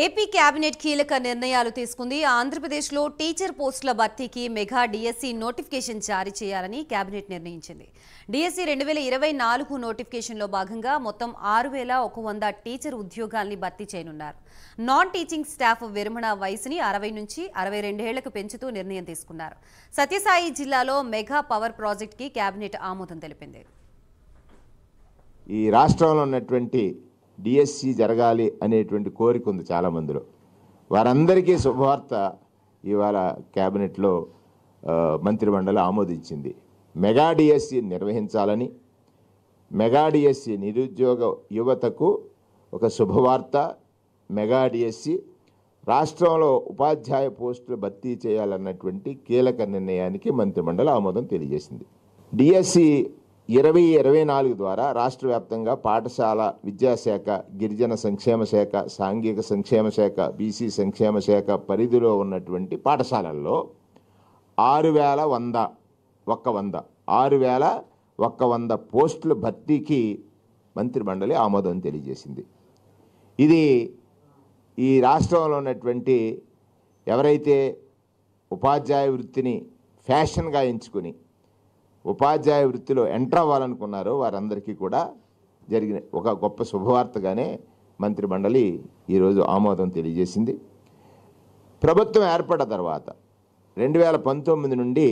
AP cabinet కీలక నిర్ణయాలు తీసుకుంది. ఆంధ్రప్రదేశ్లో టీచర్ పోస్టుల భర్తీకి మెగా డిఎస్సి నోటిఫికేషన్ జారీ చేయాలని కేబినెట్ నిర్ణయించింది. డిఎస్సి 2024 నోటిఫికేషన్లో భాగంగా మొత్తం 6,100 టీచర్ ఉద్యోగాల్ని భర్తీ చేయనున్నారు. నాన్ టీచింగ్ స్టాఫ్ విరమణ వయసుని 60 నుంచి 62 ఏళ్లకు పెంచుతూ నిర్ణయం తీసుకున్నారు. సత్యసాయి జిల్లాలో మెగా పవర్ ప్రాజెక్టుకి కేబినెట్ ఆమోదం తెలిపింది. ఈ రాష్ట్రంలో ఉన్నటువంటి డిఎస్సి జరగాలి అనేటువంటి కోరిక ఉంది చాలామందిలో. వారందరికీ శుభవార్త ఇవాళ క్యాబినెట్లో మంత్రిమండలి ఆమోదించింది. మెగా డిఎస్సి నిర్వహించాలని, మెగా డిఎస్సి నిరుద్యోగ యువతకు ఒక శుభవార్త. మెగా డిఎస్సి రాష్ట్రంలో ఉపాధ్యాయ పోస్టులు భర్తీ చేయాలన్నటువంటి కీలక నిర్ణయానికి మంత్రిమండలి ఆమోదం తెలియజేసింది. డిఎస్సి 2024 ద్వారా రాష్ట్ర వ్యాప్తంగా పాఠశాల విద్యాశాఖ, గిరిజన సంక్షేమ శాఖ, సాంఘిక సంక్షేమ శాఖ, బీసీ సంక్షేమ శాఖ పరిధిలో ఉన్నటువంటి పాఠశాలల్లో 6,100 పోస్టుల భర్తీకి మంత్రిమండలి ఆమోదం తెలియజేసింది. ఇది ఈ రాష్ట్రంలో ఉన్నటువంటి ఎవరైతే ఉపాధ్యాయ వృత్తిని ఫ్యాషన్గా ఎంచుకుని ఉపాధ్యాయ వృత్తిలో ఎంటర్ అవ్వాలనుకున్నారో వారందరికీ కూడా జరిగిన ఒక గొప్ప శుభవార్తగానే మంత్రిమండలి ఈరోజు ఆమోదం తెలియజేసింది. ప్రభుత్వం ఏర్పడిన తర్వాత 2019 నుండి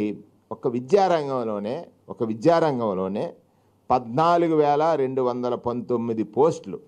ఒక విద్యారంగంలోనే 14,219 పోస్టులు